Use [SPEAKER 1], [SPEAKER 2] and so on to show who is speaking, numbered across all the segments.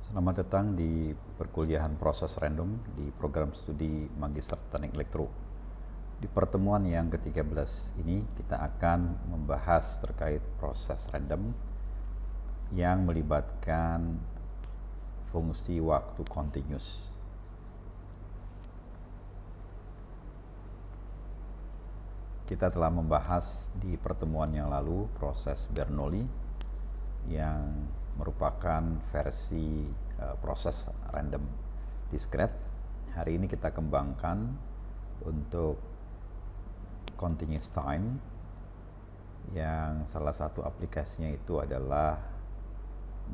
[SPEAKER 1] Selamat datang di perkuliahan proses random di program studi Magister Teknik Elektro. Di pertemuan yang ke-13 ini kita akan membahas terkait proses random yang melibatkan fungsi waktu continuous. Kita telah membahas di pertemuan yang lalu proses Bernoulli yang merupakan versi proses random discrete. Hari ini kita kembangkan untuk continuous time yang salah satu aplikasinya itu adalah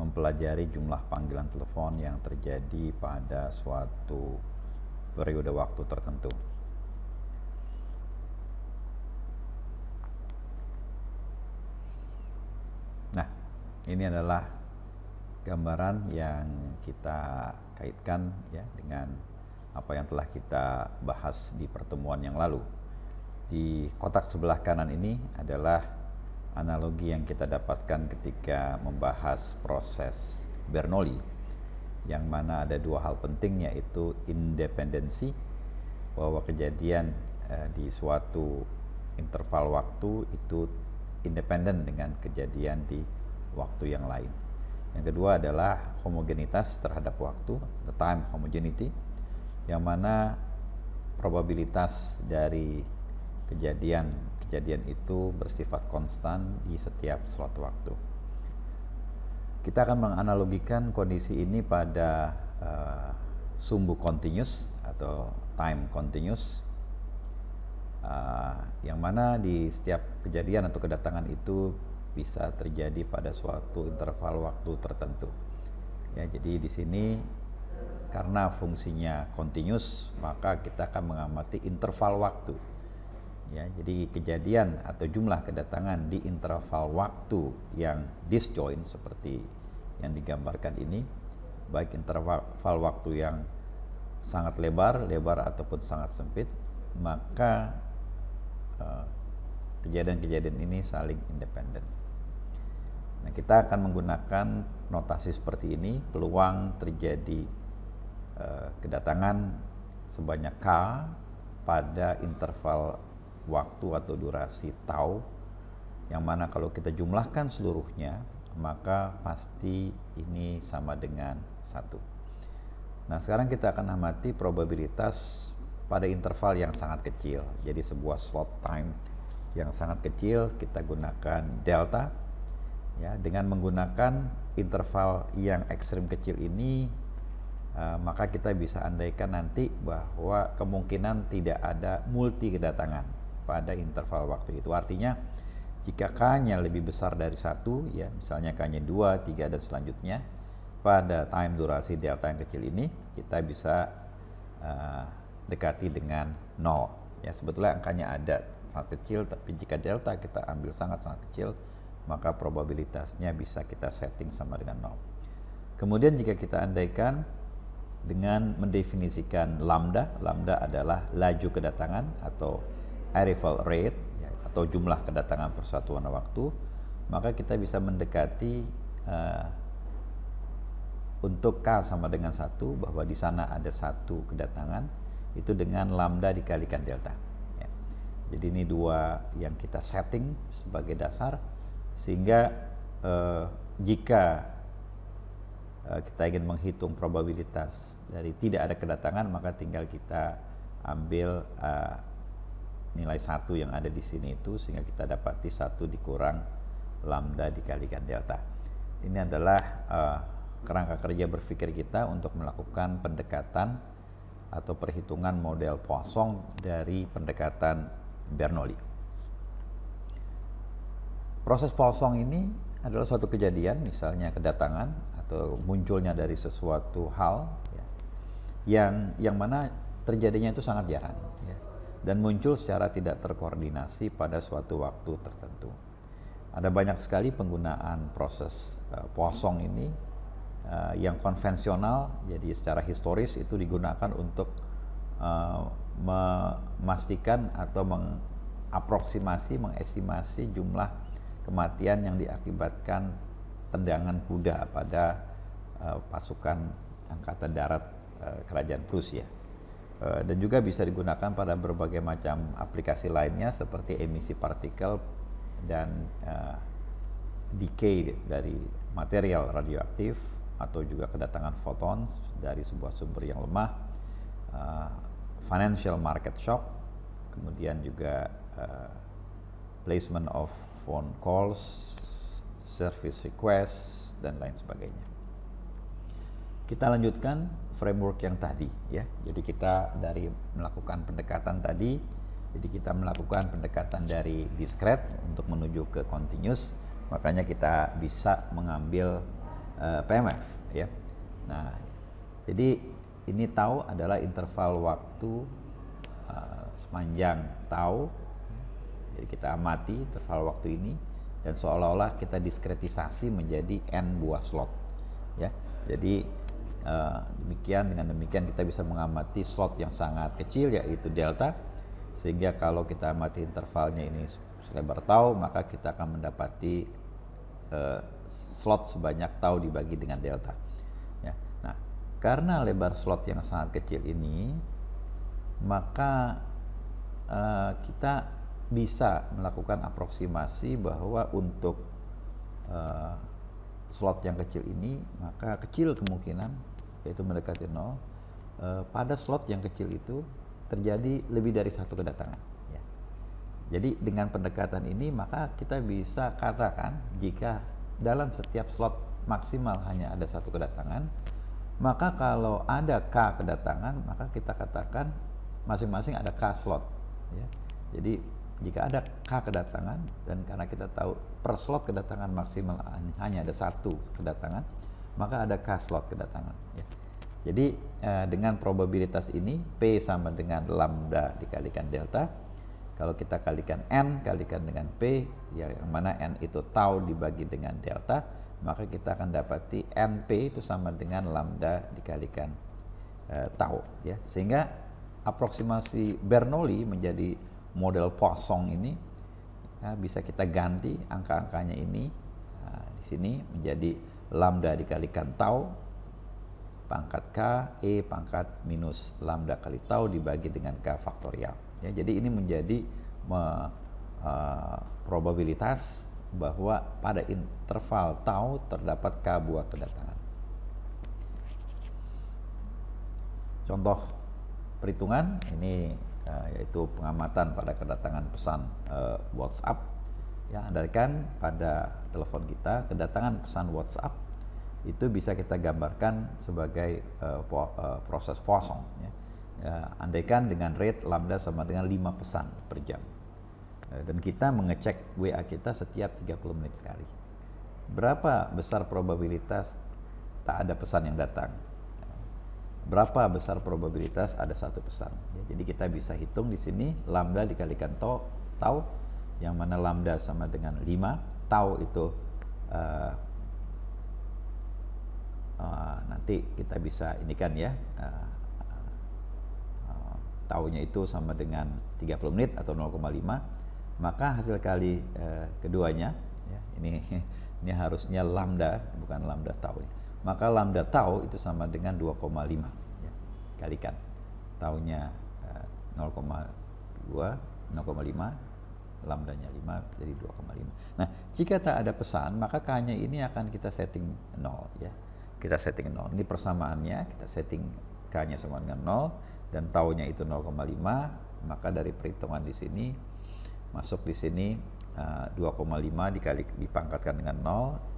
[SPEAKER 1] mempelajari jumlah panggilan telepon yang terjadi pada suatu periode waktu tertentu. Nah, ini adalah gambaran yang kita kaitkan ya dengan apa yang telah kita bahas di pertemuan yang lalu. Di kotak sebelah kanan ini adalah analogi yang kita dapatkan ketika membahas proses Bernoulli, yang mana ada dua hal penting, yaitu independensi, bahwa kejadian di suatu interval waktu itu independen dengan kejadian di waktu yang lain. Yang kedua adalah homogenitas terhadap waktu, the time homogeneity, yang mana probabilitas dari kejadian itu bersifat konstan di setiap slot waktu. Kita akan menganalogikan kondisi ini pada sumbu continuous atau time continuous, yang mana di setiap kejadian atau kedatangan itu bisa terjadi pada suatu interval waktu tertentu. Ya, jadi di sini karena fungsinya continuous, maka kita akan mengamati interval waktu. Ya, jadi kejadian atau jumlah kedatangan di interval waktu yang disjoint seperti yang digambarkan ini, baik interval waktu yang sangat lebar ataupun sangat sempit, maka kejadian-kejadian ini saling independen. Nah, kita akan menggunakan notasi seperti ini. Peluang terjadi kedatangan sebanyak K pada interval waktu atau durasi tau, yang mana kalau kita jumlahkan seluruhnya, maka pasti ini sama dengan 1. Nah, sekarang kita akan amati probabilitas pada interval yang sangat kecil. Jadi sebuah slot time yang sangat kecil, kita gunakan delta. Ya, dengan menggunakan interval yang ekstrim kecil ini, maka kita bisa andaikan nanti bahwa kemungkinan tidak ada multi kedatangan pada interval waktu itu. Artinya jika K-nya lebih besar dari 1, ya misalnya K-nya 2, 3 dan selanjutnya, pada time durasi delta yang kecil ini kita bisa dekati dengan 0. Ya, sebetulnya angkanya ada sangat kecil, tapi jika delta kita ambil sangat-sangat kecil, maka probabilitasnya bisa kita setting sama dengan 0. Kemudian jika kita andaikan dengan mendefinisikan lambda adalah laju kedatangan atau arrival rate, ya, atau jumlah kedatangan per satuan waktu, maka kita bisa mendekati untuk K sama dengan 1, bahwa di sana ada 1 kedatangan, itu dengan lambda dikalikan delta. Ya. Jadi ini dua yang kita setting sebagai dasar, sehingga jika kita ingin menghitung probabilitas dari tidak ada kedatangan, maka tinggal kita ambil nilai 1 yang ada di sini itu, sehingga kita dapati 1 dikurang lambda dikalikan delta. Ini adalah kerangka kerja berpikir kita untuk melakukan pendekatan atau perhitungan model Poisson dari pendekatan Bernoulli. Proses Poisson ini adalah suatu kejadian, misalnya kedatangan atau munculnya dari sesuatu hal, ya, yang mana terjadinya itu sangat jarang, ya, dan muncul secara tidak terkoordinasi pada suatu waktu tertentu. Ada banyak sekali penggunaan proses Poisson ini yang konvensional. Jadi secara historis itu digunakan untuk memastikan atau mengestimasi jumlah kematian yang diakibatkan tendangan kuda pada pasukan angkatan darat kerajaan Prusia. Dan juga bisa digunakan pada berbagai macam aplikasi lainnya seperti emisi partikel dan decay dari material radioaktif, atau juga kedatangan foton dari sebuah sumber yang lemah, financial market shock, kemudian juga placement of phone calls, service request, dan lain sebagainya. Kita lanjutkan framework yang tadi ya. Jadi kita dari melakukan pendekatan tadi, jadi kita melakukan pendekatan dari discrete untuk menuju ke continuous, makanya kita bisa mengambil PMF ya. Nah, jadi ini tau adalah interval waktu sepanjang tau. Jadi kita amati interval waktu ini dan seolah-olah kita diskretisasi menjadi n buah slot ya. Jadi dengan demikian kita bisa mengamati slot yang sangat kecil yaitu delta, sehingga kalau kita amati intervalnya ini selebar tau, maka kita akan mendapati slot sebanyak tau dibagi dengan delta ya. Nah, karena lebar slot yang sangat kecil ini, maka kita bisa melakukan aproksimasi bahwa untuk slot yang kecil ini, maka kecil kemungkinan yaitu mendekati 0 pada slot yang kecil itu terjadi lebih dari satu kedatangan ya. Jadi dengan pendekatan ini maka kita bisa katakan jika dalam setiap slot maksimal hanya ada satu kedatangan, maka kalau ada K kedatangan maka kita katakan masing-masing ada K slot ya. Jadi jika ada K kedatangan, dan karena kita tahu per slot kedatangan maksimal hanya ada satu kedatangan, maka ada K slot kedatangan ya. Jadi dengan probabilitas ini P sama dengan lambda dikalikan delta. Kalau kita kalikan N kalikan dengan P, ya, yang mana N itu tau dibagi dengan delta, maka kita akan dapati NP itu sama dengan lambda dikalikan tau ya. Sehingga aproksimasi Bernoulli menjadi model Poisson ini ya, bisa kita ganti angka-angkanya ini di sini menjadi lambda dikalikan tau pangkat K E pangkat minus lambda kali tau dibagi dengan K faktorial ya. Jadi ini menjadi probabilitas bahwa pada interval tau terdapat K buah kedatangan. Contoh perhitungan ini yaitu pengamatan pada kedatangan pesan WhatsApp ya. Andaikan pada telepon kita kedatangan pesan WhatsApp itu bisa kita gambarkan sebagai proses Poisson ya. Andaikan dengan rate lambda sama dengan 5 pesan per jam, dan kita mengecek WA kita setiap 30 menit sekali, berapa besar probabilitas tak ada pesan yang datang, berapa besar probabilitas ada satu pesan ya. Jadi kita bisa hitung di sini lambda dikalikan tau, yang mana lambda sama dengan 5, tau itu nanti kita bisa ini kan ya, taunya itu sama dengan 30 menit atau 0,5, maka hasil kali keduanya ya, ini harusnya lambda bukan lambda tau ya. Maka lambda tau itu sama dengan 2,5 ya. Kalikan taunya 0,2 0,5, lambdanya 5 jadi 2,5. Nah, jika tak ada pesan maka K-nya ini akan kita setting 0 ya. Kita setting 0. Ini persamaannya, kita setting K-nya sama dengan 0 dan taunya itu 0,5, maka dari perhitungan di sini masuk di sini 2,5 dipangkatkan dengan 0,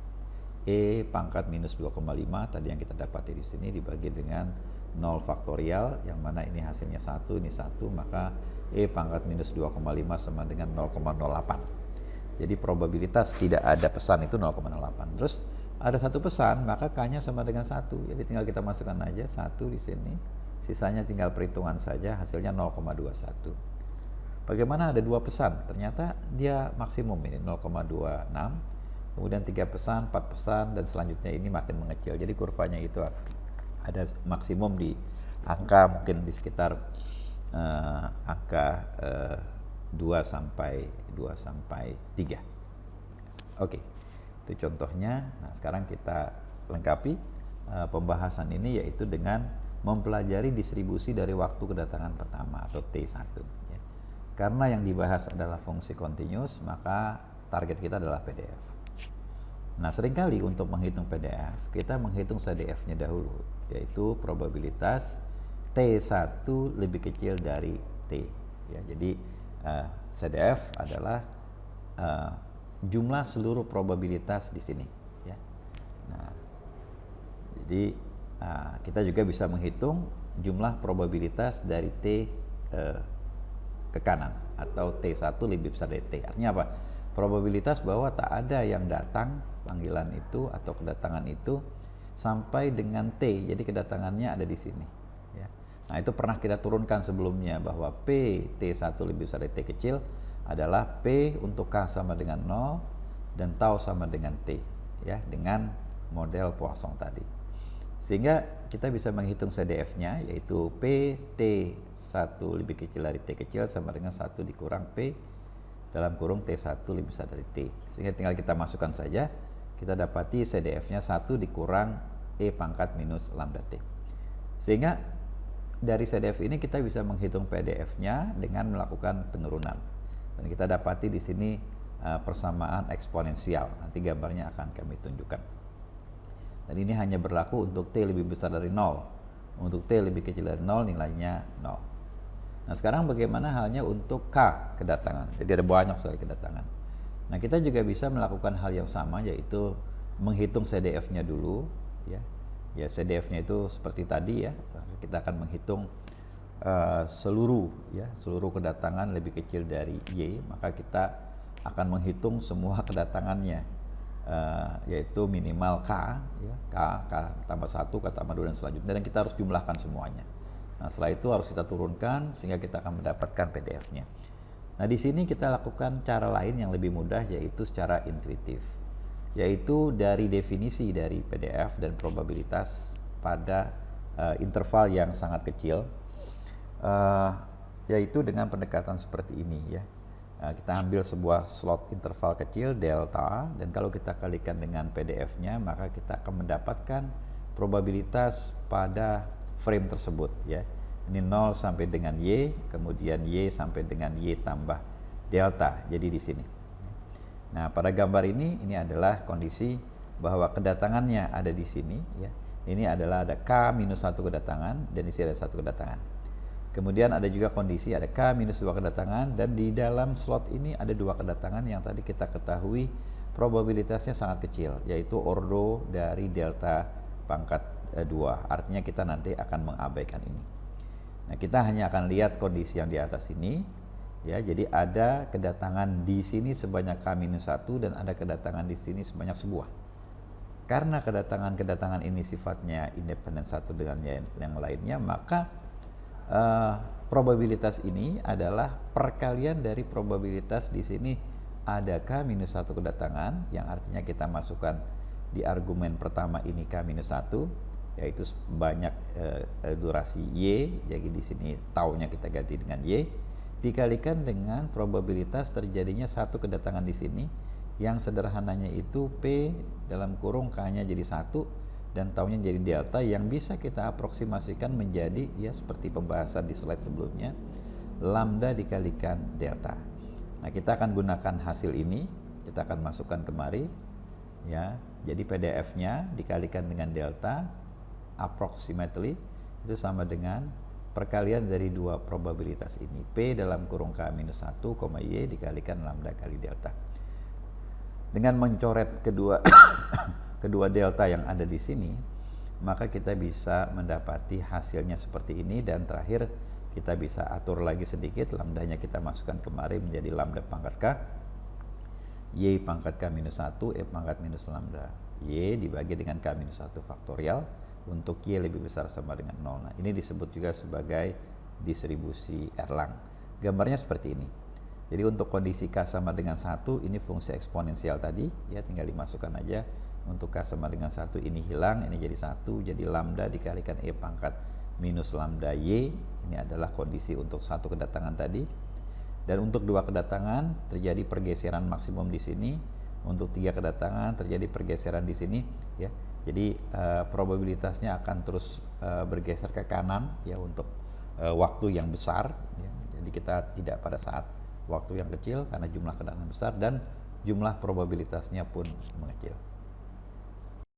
[SPEAKER 1] E pangkat minus 2,5 tadi yang kita dapati di sini dibagi dengan 0 faktorial, yang mana ini hasilnya 1, ini 1, maka E pangkat minus 2,5 sama dengan 0,08. Jadi probabilitas tidak ada pesan itu 0,08. Terus ada satu pesan, maka K-nya sama dengan 1. Jadi tinggal kita masukkan aja 1 di sini. Sisanya tinggal perhitungan saja, hasilnya 0,21. Bagaimana ada 2 pesan? Ternyata dia maksimum ini 0,26. Kemudian 3 pesan, 4 pesan, dan selanjutnya ini makin mengecil. Jadi kurvanya itu ada maksimum di angka mungkin di sekitar angka 2 sampai 3. Oke. Itu contohnya. Nah, sekarang kita lengkapi pembahasan ini, yaitu dengan mempelajari distribusi dari waktu kedatangan pertama atau T1 ya. Karena yang dibahas adalah fungsi continuous, maka target kita adalah PDF. Nah, seringkali untuk menghitung PDF kita menghitung CDF-nya dahulu, yaitu probabilitas T1 lebih kecil dari T ya. Jadi CDF adalah jumlah seluruh probabilitas di sini ya. Nah, jadi kita juga bisa menghitung jumlah probabilitas dari T ke kanan atau T1 lebih besar dari T. Artinya apa? Probabilitas bahwa tak ada yang datang panggilan itu atau kedatangan itu sampai dengan T. Jadi kedatangannya ada di sini ya. Nah, itu pernah kita turunkan sebelumnya bahwa P T1 lebih besar dari T kecil adalah P untuk K sama dengan 0 dan tau sama dengan T ya, dengan model Poisson tadi. Sehingga kita bisa menghitung CDF-nya, yaitu P T1 lebih kecil dari T kecil sama dengan 1 dikurang P dalam kurung T1 lebih besar dari T. Sehingga tinggal kita masukkan saja, kita dapati CDF-nya 1 dikurang E pangkat minus lambda T. Sehingga dari CDF ini kita bisa menghitung PDF-nya dengan melakukan penurunan. Dan kita dapati di sini persamaan eksponensial. Nanti gambarnya akan kami tunjukkan. Dan ini hanya berlaku untuk T lebih besar dari 0. Untuk T lebih kecil dari 0 nilainya 0. Nah, sekarang bagaimana halnya untuk K kedatangan? Jadi ada banyak sekali kedatangan. Nah, kita juga bisa melakukan hal yang sama, yaitu menghitung CDF-nya dulu ya. Ya, CDF-nya itu seperti tadi ya. Kita akan menghitung seluruh kedatangan lebih kecil dari Y, maka kita akan menghitung semua kedatangannya, yaitu minimal K ya, K tambah 1, K tambah 2 dan selanjutnya, dan kita harus jumlahkan semuanya. Nah, setelah itu harus kita turunkan sehingga kita akan mendapatkan PDF-nya. Nah, di sini kita lakukan cara lain yang lebih mudah, yaitu secara intuitif, yaitu dari definisi dari PDF dan probabilitas pada interval yang sangat kecil, yaitu dengan pendekatan seperti ini ya. Kita ambil sebuah slot interval kecil delta, dan kalau kita kalikan dengan PDF-nya maka kita akan mendapatkan probabilitas pada frame tersebut ya. Ini 0 sampai dengan Y, kemudian Y sampai dengan Y tambah delta. Jadi di sini. Nah, pada gambar ini adalah kondisi bahwa kedatangannya ada di sini ya. Ini adalah ada K minus 1 kedatangan dan di sini ada 1 kedatangan. Kemudian ada juga kondisi ada K minus 2 kedatangan, dan di dalam slot ini ada 2 kedatangan yang tadi kita ketahui probabilitasnya sangat kecil, yaitu ordo dari delta pangkat 2. Artinya kita nanti akan mengabaikan ini. Nah, kita hanya akan lihat kondisi yang di atas ini ya. Jadi ada kedatangan di sini sebanyak K minus 1 dan ada kedatangan di sini sebanyak sebuah. Karena kedatangan ini sifatnya independen satu dengan yang lainnya, maka probabilitas ini adalah perkalian dari probabilitas di sini ada K minus 1 kedatangan, yang artinya kita masukkan di argumen pertama ini K minus 1, yaitu banyak durasi Y, jadi di sini taunya kita ganti dengan Y, dikalikan dengan probabilitas terjadinya 1 kedatangan di sini, yang sederhananya itu P dalam kurung K-nya jadi 1 dan taunya jadi delta, yang bisa kita aproksimasikan menjadi ya seperti pembahasan di slide sebelumnya, lambda dikalikan delta. Nah, kita akan gunakan hasil ini, kita akan masukkan kemari ya. Jadi PDF-nya dikalikan dengan delta approximately itu sama dengan perkalian dari 2 probabilitas ini, P dalam kurung K minus 1, Y dikalikan lambda kali delta. Dengan mencoret kedua delta yang ada di sini, maka kita bisa mendapati hasilnya seperti ini, dan terakhir kita bisa atur lagi sedikit, lambdanya kita masukkan kemari menjadi lambda pangkat K, Y pangkat K minus 1, E pangkat minus lambda Y dibagi dengan K minus 1 faktorial untuk Y lebih besar sama dengan 0. Nah, ini disebut juga sebagai distribusi Erlang. Gambarnya seperti ini. Jadi untuk kondisi K sama dengan 1, ini fungsi eksponensial tadi ya, tinggal dimasukkan aja. Untuk K sama dengan 1 ini hilang, ini jadi 1, jadi lambda dikalikan E pangkat minus lambda Y. Ini adalah kondisi untuk 1 kedatangan tadi. Dan untuk 2 kedatangan terjadi pergeseran maksimum di sini. Untuk 3 kedatangan terjadi pergeseran di sini ya. Jadi probabilitasnya akan terus bergeser ke kanan ya untuk waktu yang besar ya. Jadi kita tidak pada saat waktu yang kecil karena jumlah kendaraan besar dan jumlah probabilitasnya pun mengecil.